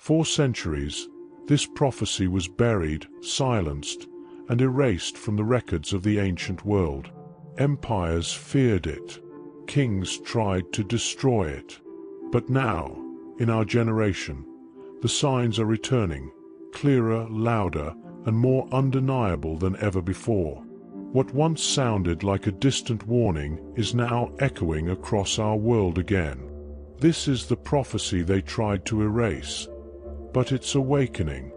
For centuries, this prophecy was buried, silenced, and erased from the records of the ancient world. Empires feared it. Kings tried to destroy it. But now, in our generation, the signs are returning, clearer, louder, and more undeniable than ever before. What once sounded like a distant warning is now echoing across our world again. This is the prophecy they tried to erase, but it's awakening.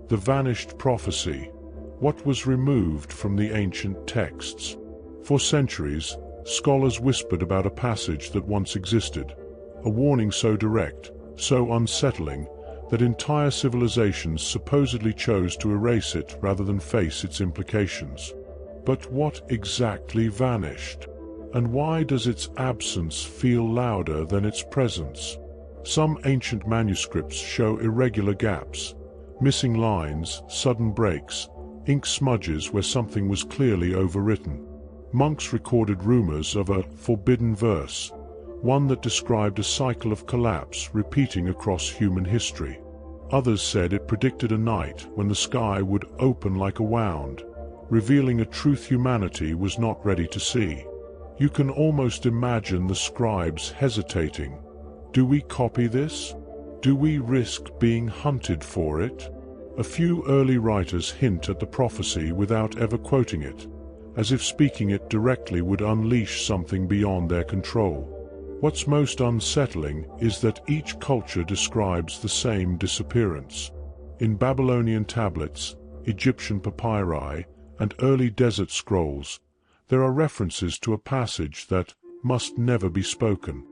The vanished prophecy, what was removed from the ancient texts. For centuries, scholars whispered about a passage that once existed, a warning so direct, so unsettling, that entire civilizations supposedly chose to erase it rather than face its implications. But what exactly vanished? And why does its absence feel louder than its presence? Some ancient manuscripts show irregular gaps, missing lines, sudden breaks, ink smudges where something was clearly overwritten. Monks recorded rumors of a forbidden verse, one that described a cycle of collapse repeating across human history. Others said it predicted a night when the sky would open like a wound, revealing a truth humanity was not ready to see. You can almost imagine the scribes hesitating. Do we copy this? Do we risk being hunted for it? A few early writers hint at the prophecy without ever quoting it, as if speaking it directly would unleash something beyond their control. What's most unsettling is that each culture describes the same disappearance. In Babylonian tablets, Egyptian papyri, and early desert scrolls, there are references to a passage that must never be spoken.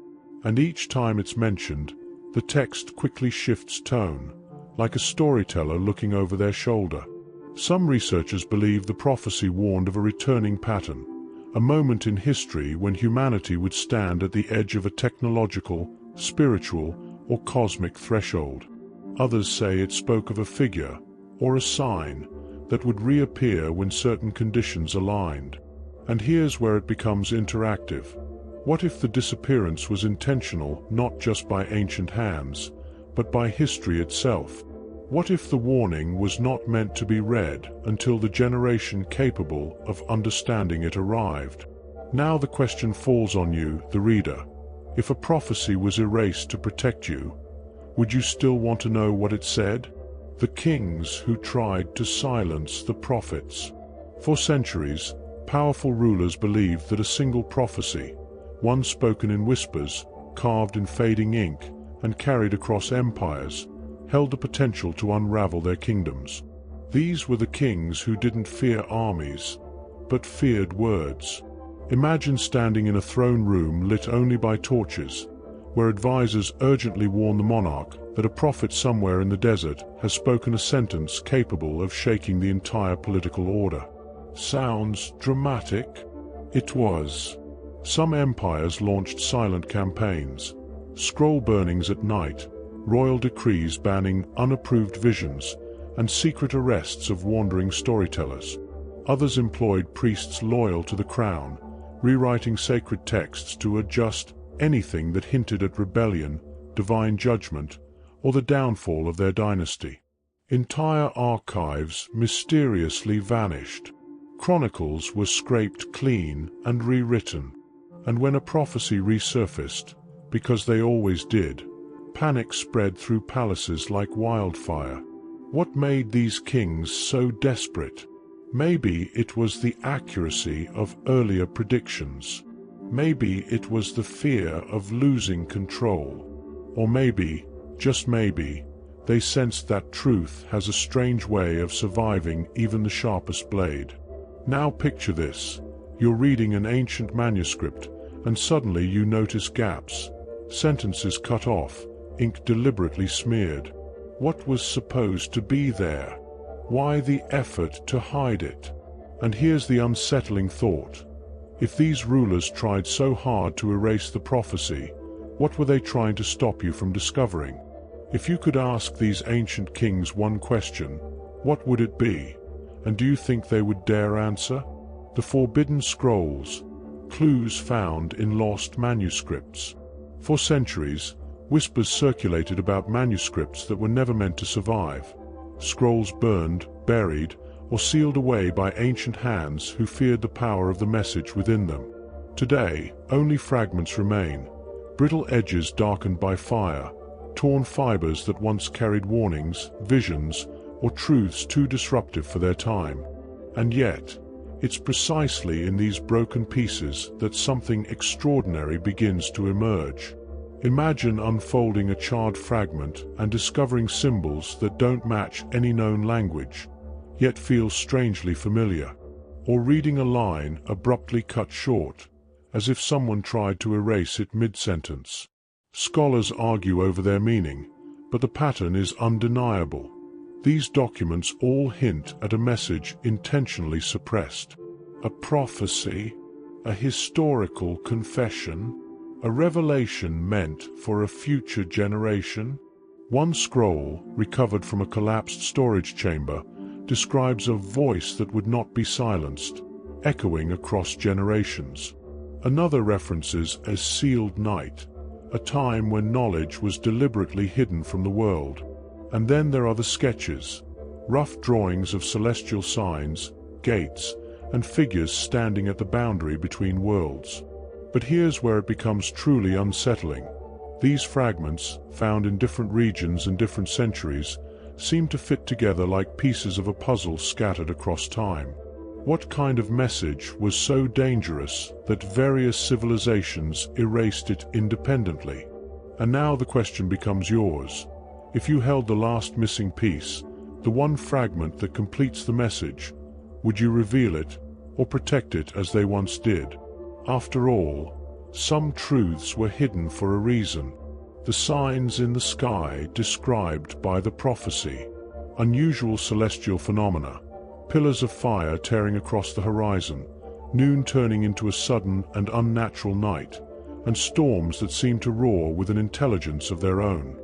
And each time it's mentioned, the text quickly shifts tone, like a storyteller looking over their shoulder. Some researchers believe the prophecy warned of a returning pattern, a moment in history when humanity would stand at the edge of a technological, spiritual, or cosmic threshold. Others say it spoke of a figure, or a sign, that would reappear when certain conditions aligned. And here's where it becomes interactive. What if the disappearance was intentional not just by ancient hands, but by history itself? What if the warning was not meant to be read until the generation capable of understanding it arrived? Now the question falls on you, the reader. If a prophecy was erased to protect you, would you still want to know what it said? The kings who tried to silence the prophets. For centuries, powerful rulers believed that a single prophecy, one spoken in whispers, carved in fading ink, and carried across empires, held the potential to unravel their kingdoms. These were the kings who didn't fear armies, but feared words. Imagine standing in a throne room lit only by torches, where advisors urgently warn the monarch that a prophet somewhere in the desert has spoken a sentence capable of shaking the entire political order. Sounds dramatic? It was. Some empires launched silent campaigns, scroll burnings at night, royal decrees banning unapproved visions, and secret arrests of wandering storytellers. Others employed priests loyal to the crown, rewriting sacred texts to adjust anything that hinted at rebellion, divine judgment, or the downfall of their dynasty. Entire archives mysteriously vanished. Chronicles were scraped clean and rewritten. And when a prophecy resurfaced, because they always did, panic spread through palaces like wildfire. What made these kings so desperate? Maybe it was the accuracy of earlier predictions. Maybe it was the fear of losing control. Or maybe, just maybe, they sensed that truth has a strange way of surviving even the sharpest blade. Now picture this. You're reading an ancient manuscript, and suddenly you notice gaps, sentences cut off, ink deliberately smeared. What was supposed to be there? Why the effort to hide it? And here's the unsettling thought. If these rulers tried so hard to erase the prophecy, what were they trying to stop you from discovering? If you could ask these ancient kings one question, what would it be? And do you think they would dare answer? The forbidden scrolls, clues found in lost manuscripts. For centuries, Whispers circulated about manuscripts that were never meant to survive. Scrolls burned, buried, or sealed away by ancient hands who feared the power of the message within them. Today, only fragments remain, brittle edges darkened by fire, torn fibers that once carried warnings, visions, or truths too disruptive for their time. And yet, it's precisely in these broken pieces that something extraordinary begins to emerge. Imagine unfolding a charred fragment and discovering symbols that don't match any known language, yet feel strangely familiar. Or reading a line abruptly cut short, as if someone tried to erase it mid-sentence. Scholars argue over their meaning, but the pattern is undeniable. These documents all hint at a message intentionally suppressed. A prophecy, a historical confession, a revelation meant for a future generation. One scroll, recovered from a collapsed storage chamber, describes a voice that would not be silenced, echoing across generations. Another references a sealed night, a time when knowledge was deliberately hidden from the world. And then there are the sketches, rough drawings of celestial signs, gates, and figures standing at the boundary between worlds. But here's where it becomes truly unsettling. These fragments, found in different regions and different centuries, seem to fit together like pieces of a puzzle scattered across time. What kind of message was so dangerous that various civilizations erased it independently? And now the question becomes yours. If you held the last missing piece, the one fragment that completes the message, would you reveal it or protect it as they once did? After all, some truths were hidden for a reason. The signs in the sky described by the prophecy, unusual celestial phenomena, pillars of fire tearing across the horizon, noon turning into a sudden and unnatural night, and storms that seem to roar with an intelligence of their own.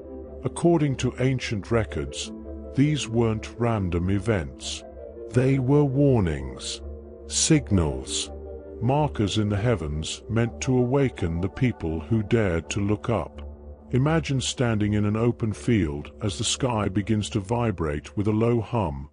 According to ancient records, these weren't random events. They were warnings, signals, markers in the heavens meant to awaken the people who dared to look up. Imagine standing in an open field as the sky begins to vibrate with a low hum,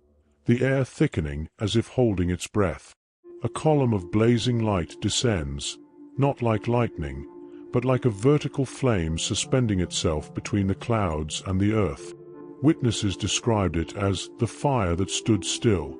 the air thickening as if holding its breath. A column of blazing light descends, not like lightning, but like a vertical flame suspending itself between the clouds and the earth. Witnesses described it as the fire that stood still,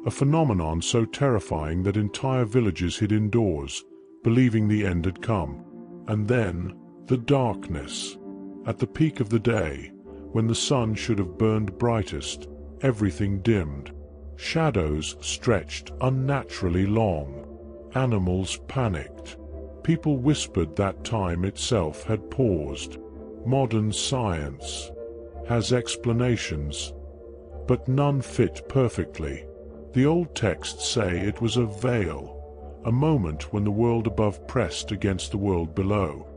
a phenomenon so terrifying that entire villages hid indoors, believing the end had come. And then, the darkness. At the peak of the day, when the sun should have burned brightest, everything dimmed. Shadows stretched unnaturally long. Animals panicked. People whispered that time itself had paused. Modern science has explanations, but none fit perfectly. The old texts say it was a veil, a moment when the world above pressed against the world below.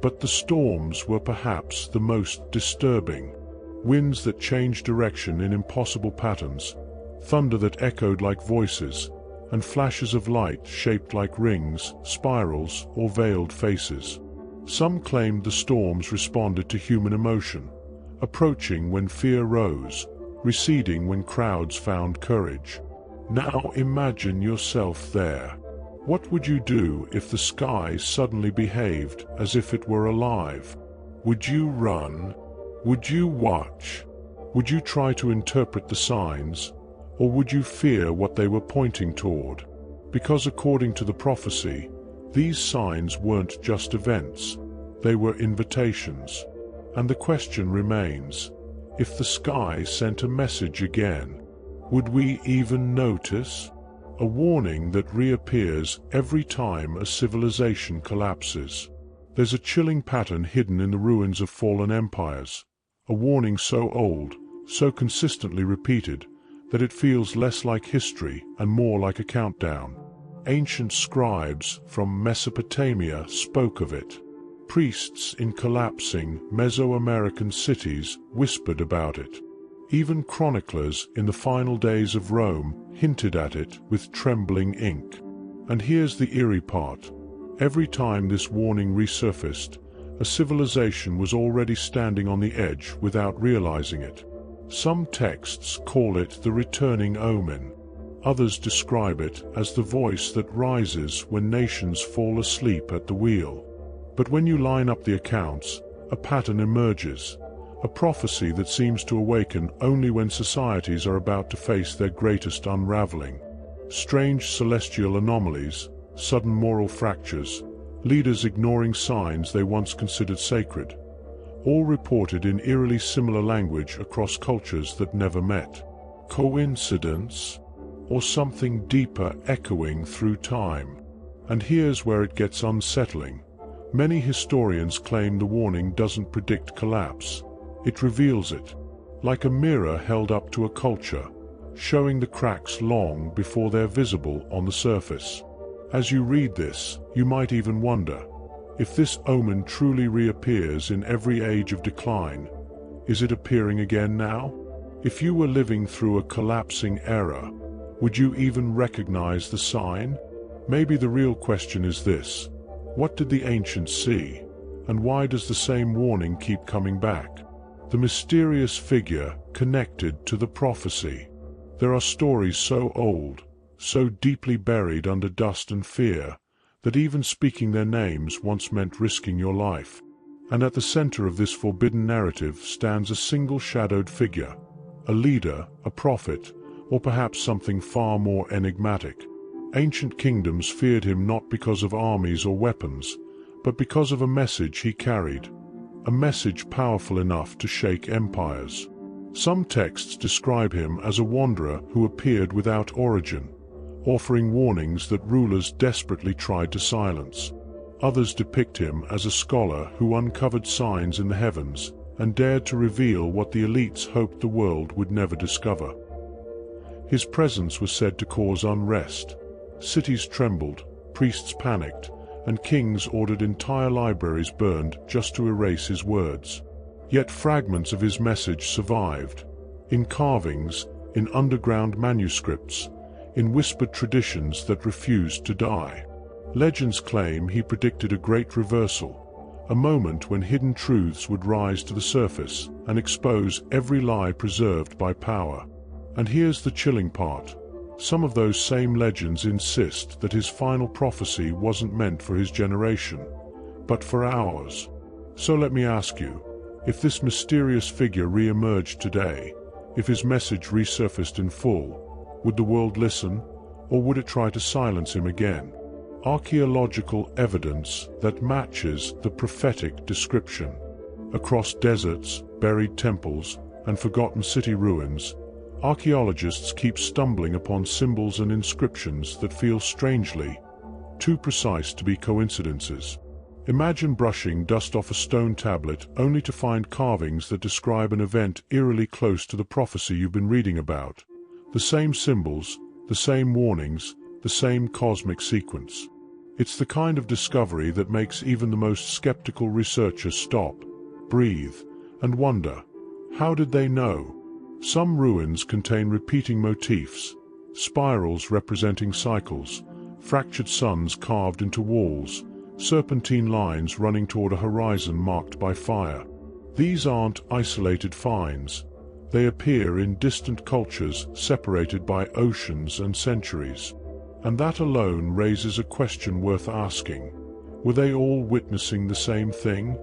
But the storms were perhaps the most disturbing. Winds that changed direction in impossible patterns, thunder that echoed like voices, and flashes of light shaped like rings, spirals, or veiled faces. Some claimed the storms responded to human emotion, approaching when fear rose, receding when crowds found courage. Now imagine yourself there. What would you do if the sky suddenly behaved as if it were alive? Would you run? Would you watch? Would you try to interpret the signs? Or would you fear what they were pointing toward? Because according to the prophecy, these signs weren't just events, they were invitations. And the question remains, if the sky sent a message again, would we even notice? A warning that reappears every time a civilization collapses. There's a chilling pattern hidden in the ruins of fallen empires, a warning so old, so consistently repeated, that it feels less like history and more like a countdown. Ancient scribes from Mesopotamia spoke of it. Priests in collapsing Mesoamerican cities whispered about it. Even chroniclers in the final days of Rome hinted at it with trembling ink. And here's the eerie part. Every time this warning resurfaced, a civilization was already standing on the edge without realizing it. Some texts call it the returning omen. Others describe it as the voice that rises when nations fall asleep at the wheel. But when you line up the accounts, a pattern emerges, a prophecy that seems to awaken only when societies are about to face their greatest unraveling. Strange celestial anomalies, sudden moral fractures, leaders ignoring signs they once considered sacred, all reported in eerily similar language across cultures that never met. Coincidence? Or something deeper echoing through time? And here's where it gets unsettling. Many historians claim the warning doesn't predict collapse. It reveals it, like a mirror held up to a culture, showing the cracks long before they're visible on the surface. As you read this, you might even wonder, if this omen truly reappears in every age of decline, is it appearing again now? If you were living through a collapsing era, would you even recognize the sign? Maybe the real question is this: what did the ancients see, and why does the same warning keep coming back? The mysterious figure connected to the prophecy. There are stories so old, so deeply buried under dust and fear, that even speaking their names once meant risking your life. And at the center of this forbidden narrative stands a single shadowed figure, a leader, a prophet, or perhaps something far more enigmatic. Ancient kingdoms feared him not because of armies or weapons, but because of a message he carried, a message powerful enough to shake empires. Some texts describe him as a wanderer who appeared without origin, offering warnings that rulers desperately tried to silence. Others depict him as a scholar who uncovered signs in the heavens and dared to reveal what the elites hoped the world would never discover. His presence was said to cause unrest. Cities trembled, priests panicked, and kings ordered entire libraries burned just to erase his words. Yet fragments of his message survived, in carvings, in underground manuscripts, in whispered traditions that refused to die. Legends claim he predicted a great reversal, a moment when hidden truths would rise to the surface and expose every lie preserved by power. And here's the chilling part. Some of those same legends insist that his final prophecy wasn't meant for his generation, but for ours. So let me ask you, if this mysterious figure re-emerged today, if his message resurfaced in full, would the world listen, or would it try to silence him again? Archaeological evidence that matches the prophetic description. Across deserts, buried temples, and forgotten city ruins, archaeologists keep stumbling upon symbols and inscriptions that feel strangely too precise to be coincidences. Imagine brushing dust off a stone tablet only to find carvings that describe an event eerily close to the prophecy you've been reading about. The same symbols, the same warnings, the same cosmic sequence. It's the kind of discovery that makes even the most skeptical researcher stop, breathe, and wonder, how did they know? Some ruins contain repeating motifs, spirals representing cycles, fractured suns carved into walls, serpentine lines running toward a horizon marked by fire. These aren't isolated finds. They appear in distant cultures separated by oceans and centuries. And that alone raises a question worth asking. Were they all witnessing the same thing?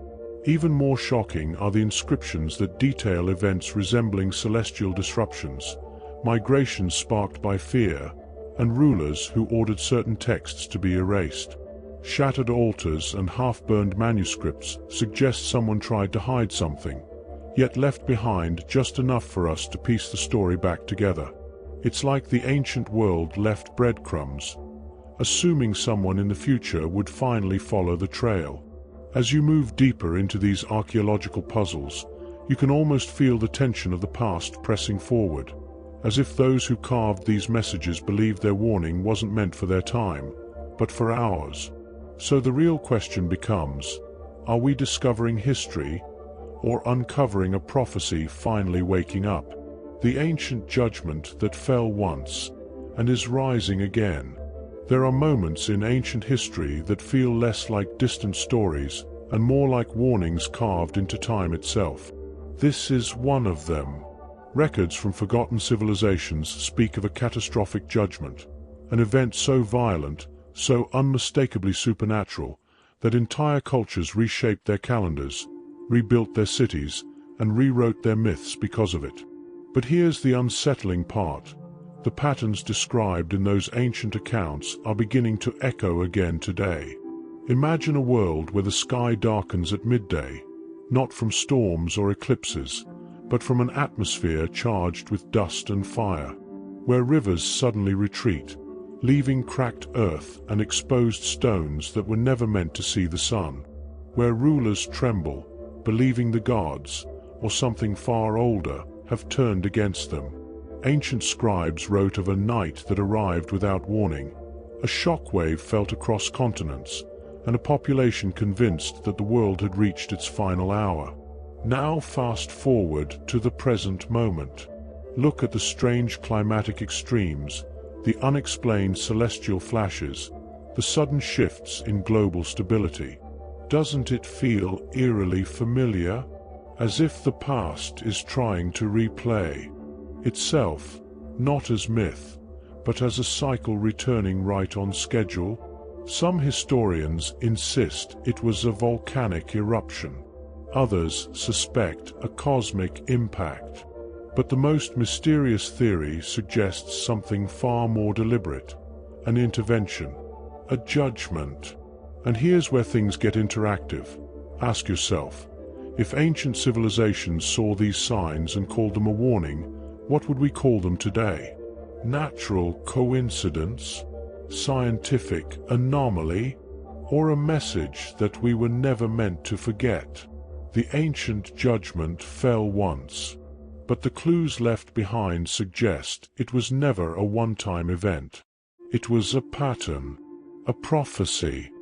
Even more shocking are the inscriptions that detail events resembling celestial disruptions, migrations sparked by fear, and rulers who ordered certain texts to be erased. Shattered altars and half-burned manuscripts suggest someone tried to hide something, yet left behind just enough for us to piece the story back together. It's like the ancient world left breadcrumbs, assuming someone in the future would finally follow the trail. As you move deeper into these archaeological puzzles, you can almost feel the tension of the past pressing forward, as if those who carved these messages believed their warning wasn't meant for their time, but for ours. So the real question becomes, are we discovering history, or uncovering a prophecy finally waking up? The ancient judgment that fell once, and is rising again. There are moments in ancient history that feel less like distant stories and more like warnings carved into time itself. This is one of them. Records from forgotten civilizations speak of a catastrophic judgment, an event so violent, so unmistakably supernatural, that entire cultures reshaped their calendars, rebuilt their cities, and rewrote their myths because of it. But here's the unsettling part. The patterns described in those ancient accounts are beginning to echo again today. Imagine a world where the sky darkens at midday, not from storms or eclipses, but from an atmosphere charged with dust and fire, where rivers suddenly retreat, leaving cracked earth and exposed stones that were never meant to see the sun, where rulers tremble, believing the gods, or something far older, have turned against them. Ancient scribes wrote of a night that arrived without warning, a shockwave felt across continents, and a population convinced that the world had reached its final hour. Now fast forward to the present moment. Look at the strange climatic extremes, the unexplained celestial flashes, the sudden shifts in global stability. Doesn't it feel eerily familiar? As if the past is trying to replay itself, not as myth, but as a cycle returning right on schedule? Some historians insist it was a volcanic eruption. Others suspect a cosmic impact. But the most mysterious theory suggests something far more deliberate, an intervention, a judgment. And here's where things get interactive. Ask yourself, if ancient civilizations saw these signs and called them a warning, what would we call them today? Natural coincidence? Scientific anomaly? Or a message that we were never meant to forget? The ancient judgment fell once, but the clues left behind suggest it was never a one-time event. It was a pattern, a prophecy,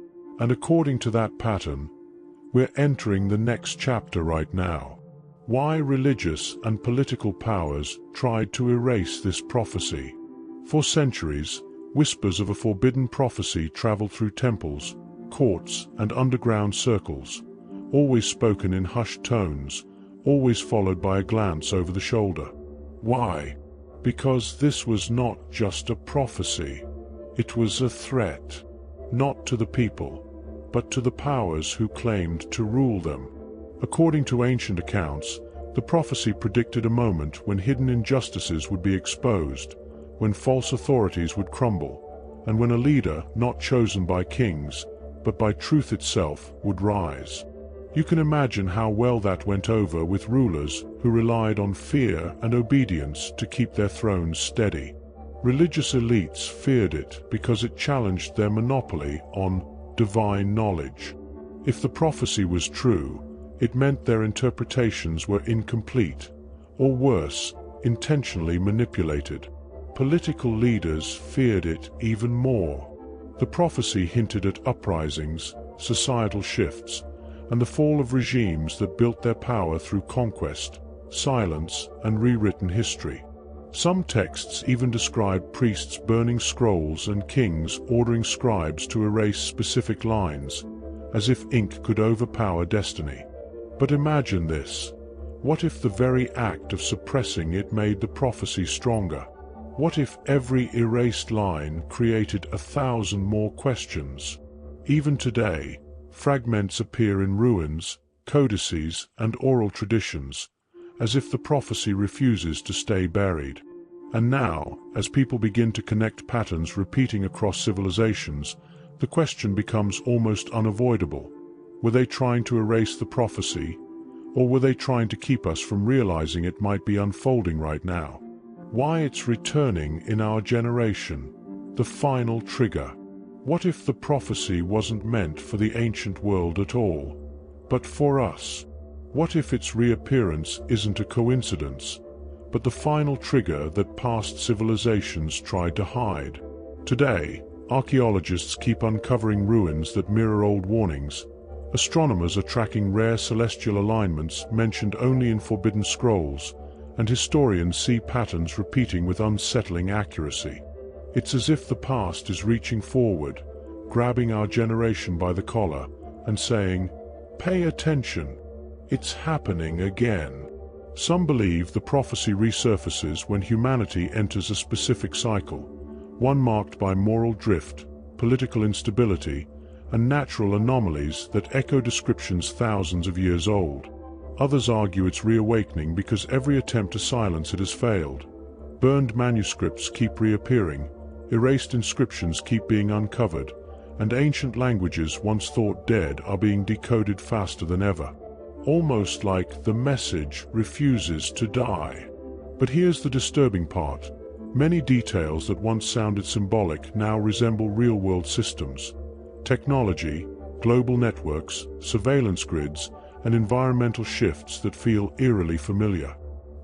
and according to that pattern, we're entering the next chapter right now. Why religious and political powers tried to erase this prophecy. For centuries, whispers of a forbidden prophecy traveled through temples, courts, and underground circles, always spoken in hushed tones, always followed by a glance over the shoulder. Why? Because this was not just a prophecy. It was a threat, not to the people, but to the powers who claimed to rule them. According to ancient accounts, the prophecy predicted a moment when hidden injustices would be exposed, when false authorities would crumble, and when a leader not chosen by kings, but by truth itself, would rise. You can imagine how well that went over with rulers who relied on fear and obedience to keep their thrones steady. Religious elites feared it because it challenged their monopoly on divine knowledge. If the prophecy was true, it meant their interpretations were incomplete, or worse, intentionally manipulated. Political leaders feared it even more. The prophecy hinted at uprisings, societal shifts, and the fall of regimes that built their power through conquest, silence, and rewritten history. Some texts even describe priests burning scrolls and kings ordering scribes to erase specific lines, as if ink could overpower destiny. But imagine this. What if the very act of suppressing it made the prophecy stronger? What if every erased line created 1,000 more questions? Even today, fragments appear in ruins, codices, and oral traditions, as if the prophecy refuses to stay buried. And now, as people begin to connect patterns repeating across civilizations, the question becomes almost unavoidable. Were they trying to erase the prophecy, or were they trying to keep us from realizing it might be unfolding right now? Why it's returning in our generation, the final trigger. What if the prophecy wasn't meant for the ancient world at all, but for us? What if its reappearance isn't a coincidence, but the final trigger that past civilizations tried to hide? Today, archaeologists keep uncovering ruins that mirror old warnings. Astronomers are tracking rare celestial alignments mentioned only in forbidden scrolls, and historians see patterns repeating with unsettling accuracy. It's as if the past is reaching forward, grabbing our generation by the collar, and saying, Pay attention. It's happening again. Some believe the prophecy resurfaces when humanity enters a specific cycle, one marked by moral drift, political instability, and natural anomalies that echo descriptions thousands of years old. Others argue it's reawakening because every attempt to silence it has failed. Burned manuscripts keep reappearing, erased inscriptions keep being uncovered, and ancient languages once thought dead are being decoded faster than ever. Almost like the message refuses to die. But here's the disturbing part. Many details that once sounded symbolic now resemble real-world systems. Technology, global networks, surveillance grids, and environmental shifts that feel eerily familiar.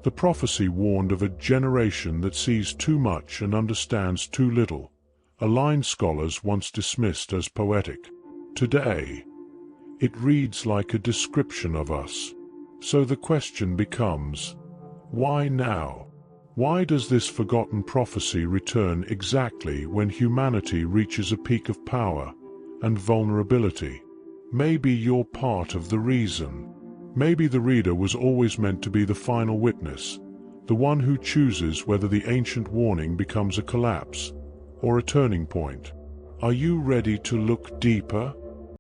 The prophecy warned of a generation that sees too much and understands too little, a line scholars once dismissed as poetic. Today, it reads like a description of us. So the question becomes, why now? Why does this forgotten prophecy return exactly when humanity reaches a peak of power and vulnerability? Maybe you're part of the reason. Maybe the reader was always meant to be the final witness, the one who chooses whether the ancient warning becomes a collapse or a turning point. Are you ready to look deeper?